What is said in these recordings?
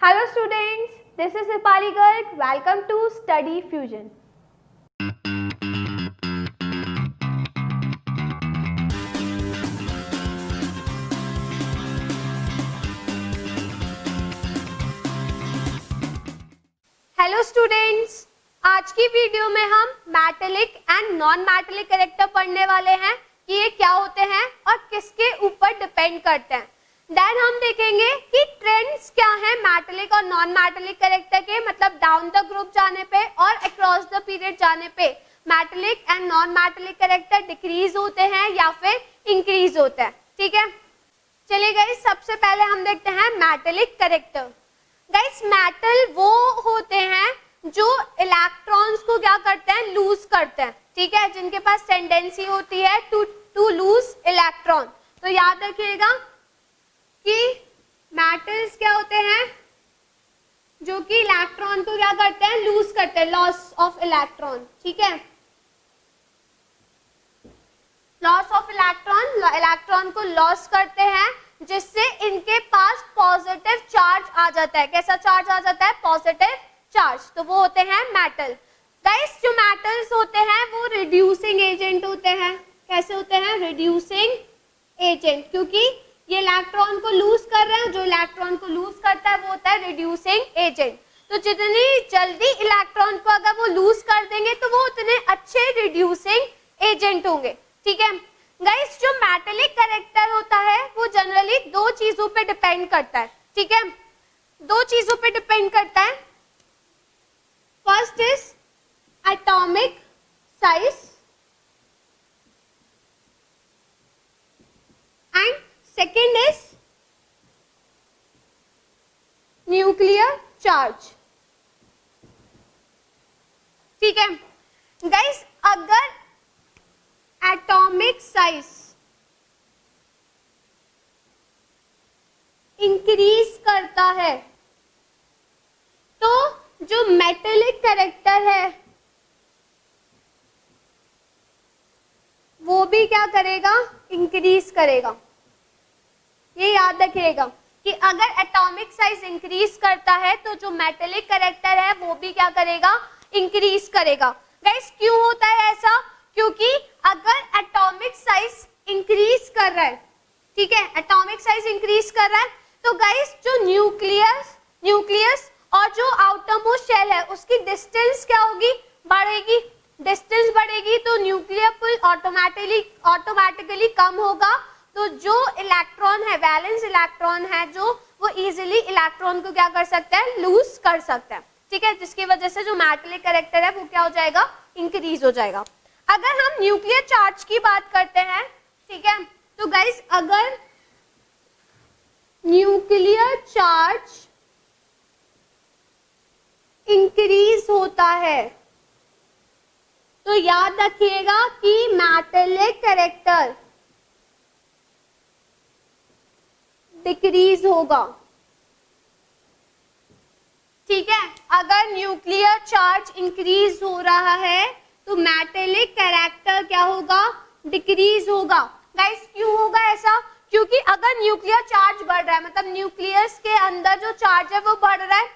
Hello students, this is Rupali Garg. Welcome to Study Fusion. Hello students, आज की video में हम metallic and non metallic character पढ़ने वाले हैं कि ये क्या होते हैं और किसके ऊपर डिपेंड करते हैं। देन हम देखेंगे कि ट्रेंड्स क्या हैं मेटेलिक और नॉन मेटेलिक कैरेक्टर के, मतलब डाउन द ग्रुप जाने पे और अक्रॉस द पीरियड जाने पे metallic and non metallic character decrease होते हैं या फिर इंक्रीज होते हैं। ठीक है, चलिए गाइस, सबसे पहले हम देखते हैं मेटेलिक कैरेक्टर। गाइस, मेटल वो होते हैं जो इलेक्ट्रॉन्स को क्या करते हैं, लूज करते हैं। ठीक है, जिनके पास टेंडेंसी होती है टू लूज इलेक्ट्रॉन। तो याद रखिएगा कि मेटल्स क्या होते हैं जो कि इलेक्ट्रॉन को क्या करते हैं, लूज करते हैं, लॉस ऑफ इलेक्ट्रॉन। ठीक है, लॉस ऑफ इलेक्ट्रॉन को लॉस करते हैं, जिससे इनके पास पॉजिटिव चार्ज आ जाता है। कैसा चार्ज आ जाता है? Positive charge. तो वो होते हैं मेटल। गाइस, जो मेटल्स होते हैं वो रिड्यूसिंग एजेंट होते हैं। कैसे होते हैं? रिड्यूसिंग एजेंट, क्योंकि ये इलेक्ट्रॉन को लूज कर रहे हैं। जो इलेक्ट्रॉन को लूज करता है वो होता है रिड्यूसिंग एजेंट। तो जितनी जल्दी इलेक्ट्रॉन को अगर वो लूज कर देंगे तो वो उतने अच्छे रिड्यूसिंग एजेंट होंगे। ठीक है गाइस, जो मेटेलिक कैरेक्टर होता है वो जनरली दो चीजों पे डिपेंड करता है। ठीक है, दो चीजों पे डिपेंड करता है। First is atomic size and second is nuclear charge. ठीक है गाइस, अगर एटॉमिक साइज इंक्रीज करता है तो जो मेटेलिक कैरेक्टर है वो भी क्या करेगा? इंक्रीज करेगा। ये याद रखिएगा कि अगर एटॉमिक साइज इंक्रीज करता है तो जो मेटेलिक कैरेक्टर है वो भी क्या करेगा? इंक्रीज करेगा। गाइस, क्यों होता है ऐसा? क्योंकि अगर एटॉमिक साइज इंक्रीज कर रहा है, ठीक है, एटॉमिक साइज इंक्रीज कर रहा है, तो गाइस जो न्यूक्लियस और जो आउटर मोस्ट शेल है उसकी डिस्टेंस क्या होगी? बढ़ेगी। डिस्टेंस बढ़ेगी तो न्यूक्लियर पुल ऑटोमेटिकली कम होगा। तो जो इलेक्ट्रॉन है, वैलेंस इलेक्ट्रॉन है, जो वो इजीली इलेक्ट्रॉन को क्या कर सकता है? लूज कर सकता है। ठीक है, जिसकी वजह से जो मेटेलिक कैरेक्टर है वो क्या हो जाएगा? इंक्रीज हो जाएगा। अगर हम न्यूक्लियर चार्ज की बात करते हैं, ठीक है, तो गाइस अगर न्यूक्लियर चार्ज इंक्रीज होता है तो याद रखिएगा कि मेटेलिक कैरेक्टर डिक्रीज होगा। ठीक है, अगर न्यूक्लियर चार्ज इंक्रीज हो रहा है तो मेटेलिक कैरेक्टर क्या होगा? डिक्रीज होगा। गाइस, क्यों होगा ऐसा? क्योंकि अगर न्यूक्लियर चार्ज बढ़ रहा है, मतलब न्यूक्लियस के अंदर जो चार्ज है वो बढ़ रहा है,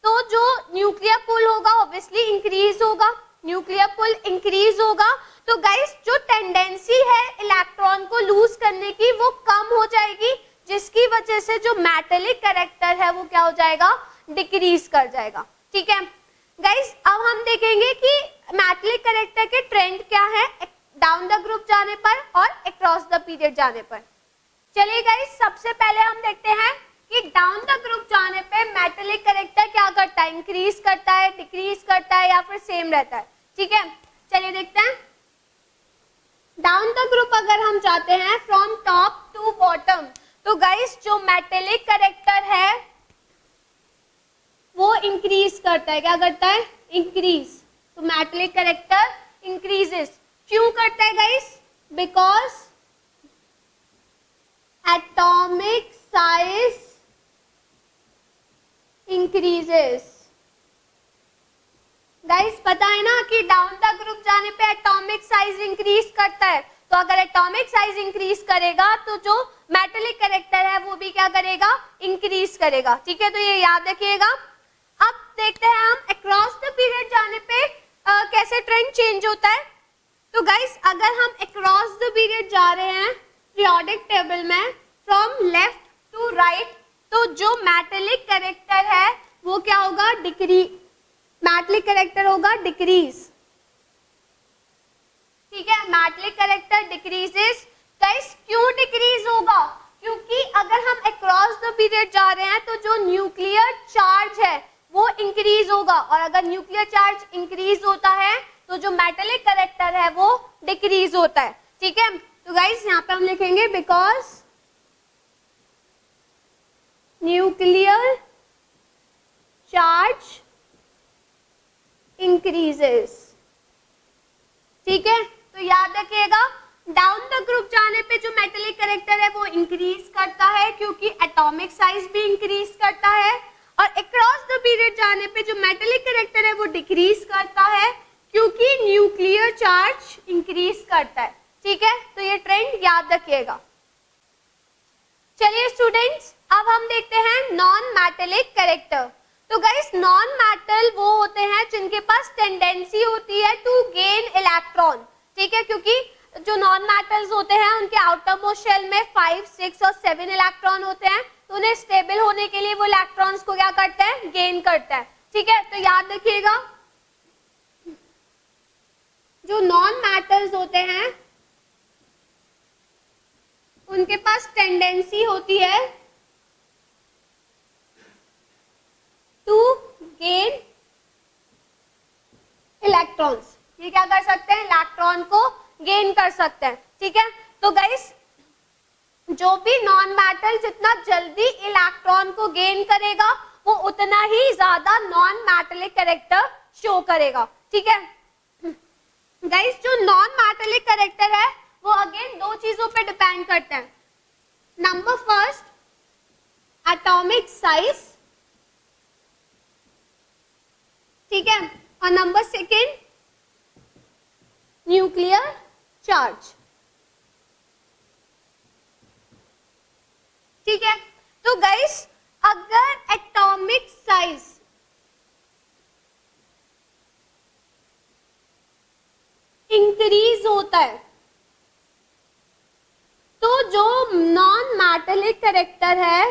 तो जो न्यूक्लियर पुल होगा ऑब्वियसली इंक्रीज होगा। न्यूक्लियर पुल इंक्रीज होगा तो गाइस जो टेंडेंसी है इलेक्ट्रॉन को लूज करने की वो कम हो जाएगी, जिसकी वजह से जो मेटेलिक कैरेक्टर है वो क्या हो जाएगा? डिक्रीज कर जाएगा। ठीक है गाइस, अब हम देखेंगे कि मेटेलिक कैरेक्टर के ट्रेंड क्या है डाउन द ग्रुप जाने पर और अक्रॉस द पीरियड जाने पर। चलिए गाइस, सबसे पहले हम देखते हैं कि डाउन द ग्रुप जाने पे मेटेलिक कैरेक्टर क्या करता है? इंक्रीज करता है, डिक्रीज करता है या फिर सेम रहता है। ठीक है, चलिए देखते हैं। डाउन द ग्रुप अगर हम जाते हैं फ्रॉम टॉप टू बॉटम, तो गाइस जो मेटेलिक कैरेक्टर है वो इंक्रीज करता है। क्या करता है? इंक्रीज। तो मेटेलिक कैरेक्टर इंक्रीजेस। क्यों करता है guys? Because atomic size increases. Guys, पता है ना कि डाउन द ग्रुप जाने पे एटॉमिक साइज इंक्रीज करता है, तो अगर एटॉमिक साइज इंक्रीज करेगा तो जो मेटेलिक कैरेक्टर है वो भी क्या करेगा, इंक्रीज करेगा। ठीक है, तो ये याद रखिएगा। अब देखते हैं हम अक्रॉस द पीरियड जाने पे कैसे ट्रेंड चेंज होता है। तो गाइस अगर हम अक्रॉस द पीरियड जा रहे हैं पीरियोडिक टेबल में फ्रॉम लेफ्ट टू राइट, तो जो मेटेलिक कैरेक्टर है वो क्या होगा, मेटेलिक कैरेक्टर होगा डिक्रीज। ठीक है, मेटेलिक कैरेक्टर डिक्रीजेस। गाइस क्यों डिक्रीज होगा, क्योंकि अगर हम अक्रॉस द पीरियड जा रहे हैं तो जो न्यूक्लियर चार्ज है वो इंक्रीज होगा, और अगर न्यूक्लियर चार्ज इंक्रीज होता है तो जो मेटेलिक कैरेक्टर है वो डिक्रीज होता है। ठीक है, तो गाइस यहाँ पे हम लिखेंगे बिकॉज न्यूक्लियर चार्ज इंक्रीजेस। ठीक है, तो याद रखिएगा डाउन द ग्रुप जाने पे जो मेटेलिक कैरेक्टर है वो इंक्रीज करता है क्योंकि एटॉमिक साइज भी इंक्रीज करता है, और अक्रॉस द पीरियड जाने पे जो मेटेलिक कैरेक्टर है वो डिक्रीज करता है क्योंकि न्यूक्लियर चार्ज इंक्रीज करता है। ठीक है, तो ये ट्रेंड याद रखिएगा। चलिए स्टूडेंट्स, अब हम देखते हैं नॉन मेटेलिक कैरेक्टर। तो गाइस नॉन मेटल वो होते हैं जिनके पास टेंडेंसी होती है टू गेन इलेक्ट्रॉन। ठीक है, क्योंकि जो नॉन मेटल्स होते हैं उनके आउटर मोस्ट शेल में 5, 6 और 7 इलेक्ट्रॉन होते हैं, तो उन्हें स्टेबल होने के लिए वो इलेक्ट्रॉन्स को क्या करते हैं, गेन करते हैं। ठीक है, तो याद रखिएगा जो नॉन मेटल्स होते हैं उनके पास टेंडेंसी होती है टू गेन इलेक्ट्रॉन्स। ये क्या कर सकते हैं, इलेक्ट्रॉन को गेन कर सकते हैं। ठीक है, तो गाइस जो भी नॉन मेटल जितना जल्दी इलेक्ट्रॉन को गेन करेगा वो उतना ही ज्यादा नॉन मेटेलिक कैरेक्टर शो करेगा। ठीक है गाइस, जो नॉन मेटेलिक कैरेक्टर है वो अगेन दो चीजों पे डिपेंड करते हैं। नंबर फर्स्ट एटॉमिक साइज, ठीक है, और नंबर सेकेंड न्यूक्लियर चार्ज। ठीक है, तो गाइस अगर एटॉमिक साइज इंक्रीज होता है तो जो नॉन मेटेलिक कैरेक्टर है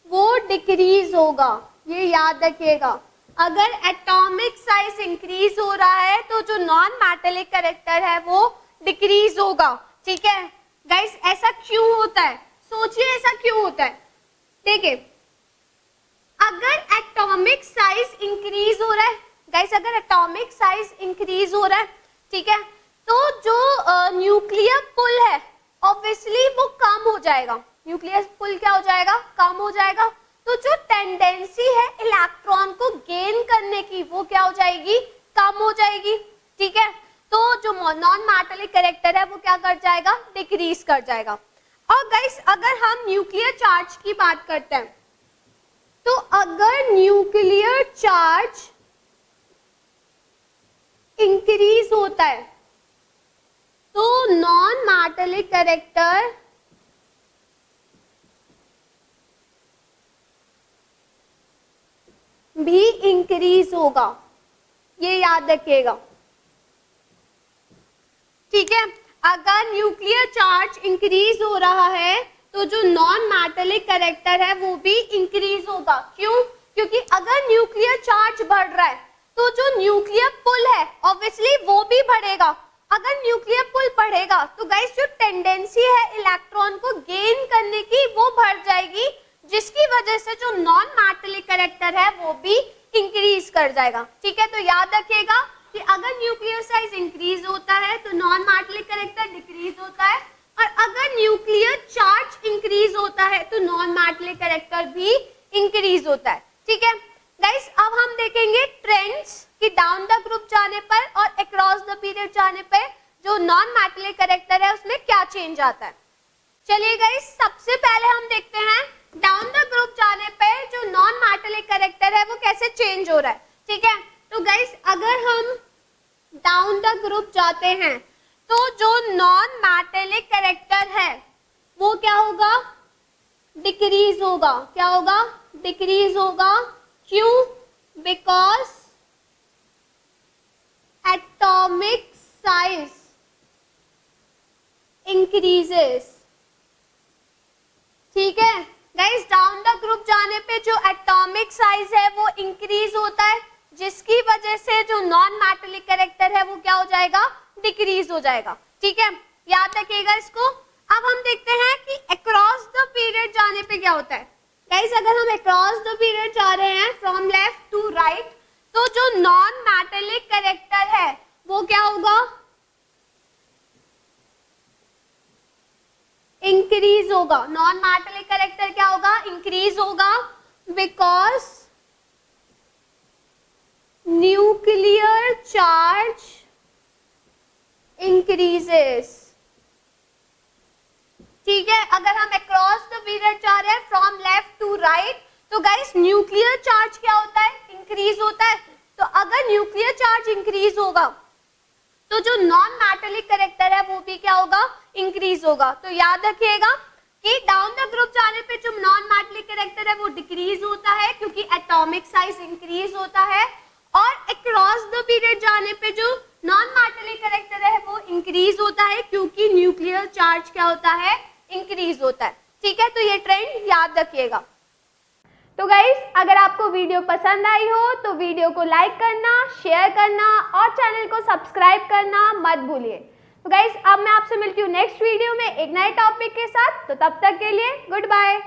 वो डिक्रीज होगा। ये याद रखिएगा, अगर एटॉमिक साइज इंक्रीज हो रहा है तो जो नॉन मेटेलिक कैरेक्टर है वो डिक्रीज होगा। ठीक है गाइस, ऐसा क्यों होता है, सोचिए ऐसा क्यों होता है। देखिए अगर एटॉमिक साइज इंक्रीज हो रहा है गाइस, अगर एटॉमिक साइज इंक्रीज हो रहा है, ठीक है, तो जो न्यूक्लियर पुल है ऑब्वियसली वो कम हो जाएगा। न्यूक्लियर पुल क्या हो जाएगा, कम हो जाएगा। तो जो टेंडेंसी है इलेक्ट्रॉन को गेन करने की वो क्या हो जाएगी, कम हो जाएगी। ठीक है, तो जो नॉन मेटेलिक कैरेक्टर है वो क्या कर जाएगा, डिक्रीज कर जाएगा। और गाइस अगर हम न्यूक्लियर चार्ज की बात करते हैं तो अगर न्यूक्लियर चार्ज इंक्रीज होता है तो नॉन मेटेलिक कैरेक्टर भी इंक्रीज होगा। ये याद रखिएगा। ठीक है, अगर न्यूक्लियर चार्ज इंक्रीज हो रहा है तो जो नॉन मेटेलिक कैरेक्टर है वो भी इंक्रीज होगा। क्यों, क्योंकि अगर न्यूक्लियर चार्ज बढ़ रहा है तो जो न्यूक्लियर पुल है ऑब्वियसली वो भी बढ़ेगा। अगर न्यूक्लियर पुल बढ़ेगा तो गाइस जो टेंडेंसी है इलेक्ट्रॉन को गेन करने की वो बढ़ जाएगी, जिसकी वजह से जो नॉन मेटेलिक कैरेक्टर है वो भी इंक्रीज कर जाएगा। ठीक है, तो याद रखिएगा कि अगर न्यूक्लियर साइज इंक्रीज होता है तो नॉन मेटेलिक कैरेक्टर डिक्रीज होता है, और अगर न्यूक्लियर चार्ज इंक्रीज होता है तो नॉन मेटेलिक कैरेक्टर भी इंक्रीज होता है। ठीक है गाइस, अब हम देखेंगे ट्रेंड्स कि डाउन द ग्रुप जाने पर और अक्रॉस द पीरियड जाने पर जो नॉन मेटेलिक कैरेक्टर है उसमें क्या चेंज आता है। चलिए गाइस, सबसे पहले हम देखते हैं डाउन द ग्रुप जाने पे जो नॉन मेटेलिक कैरेक्टर है वो कैसे चेंज हो रहा है। ठीक है। तो गाइस अगर हम डाउन द ग्रुप जाते हैं तो जो नॉन मेटेलिक कैरेक्टर है वो क्या होगा, डिक्रीज होगा। क्या होगा, डिक्रीज होगा। क्यों, बिकॉज एटॉमिक साइज इंक्रीजेस। ठीक है गाइस, डाउन द ग्रुप जाने पे जो एटॉमिक साइज है वो इंक्रीज होता है, जिसकी वजह से जो नॉन मेटेलिक कैरेक्टर है वो क्या हो जाएगा, डिक्रीज हो जाएगा। ठीक है, याद रखिएगा इसको। अब हम देखते हैं कि अक्रॉस द पीरियड जाने पे क्या होता है। गाइस अगर हम अक्रॉस द पीरियड जा रहे हैं फ्रॉम लेफ्ट टू राइट, तो जो नॉन मेटेलिक कैरेक्टर है वो क्या होगा, इंक्रीज होगा। नॉन मेटेलिक कैरेक्टर क्या होगा, इंक्रीज होगा, बिकॉज न्यूक्लियर चार्ज इंक्रीजेस। ठीक है, अगर हम अक्रॉस द पीरियड जा रहे हैं फ्रॉम लेफ्ट टू राइट, तो गाइस न्यूक्लियर चार्ज क्या होता है, इंक्रीज होता है। तो अगर न्यूक्लियर चार्ज इंक्रीज होगा तो जो नॉन मेटेलिक कैरेक्टर है वो भी क्या होगा, इंक्रीज होगा। तो याद रखिएगा कि डाउन द ग्रुप जाने पे जो नॉन मेटेलिक कैरेक्टर है वो डिक्रीज होता है क्योंकि एटॉमिक साइज इंक्रीज होता है, और अक्रॉस द पीरियड जाने पे जो नॉन मेटेलिक कैरेक्टर है वो इंक्रीज होता है क्योंकि न्यूक्लियर चार्ज क्या होता है, इंक्रीज होता है। ठीक है, तो ये ट्रेंड याद रखिएगा। तो गाइस अगर आपको वीडियो पसंद आई हो तो वीडियो को लाइक करना, शेयर करना और चैनल को सब्सक्राइब करना मत भूलिए। तो गाइस अब मैं आपसे मिलती हूँ नेक्स्ट वीडियो में एक नए टॉपिक के साथ। तो तब तक के लिए गुड बाय।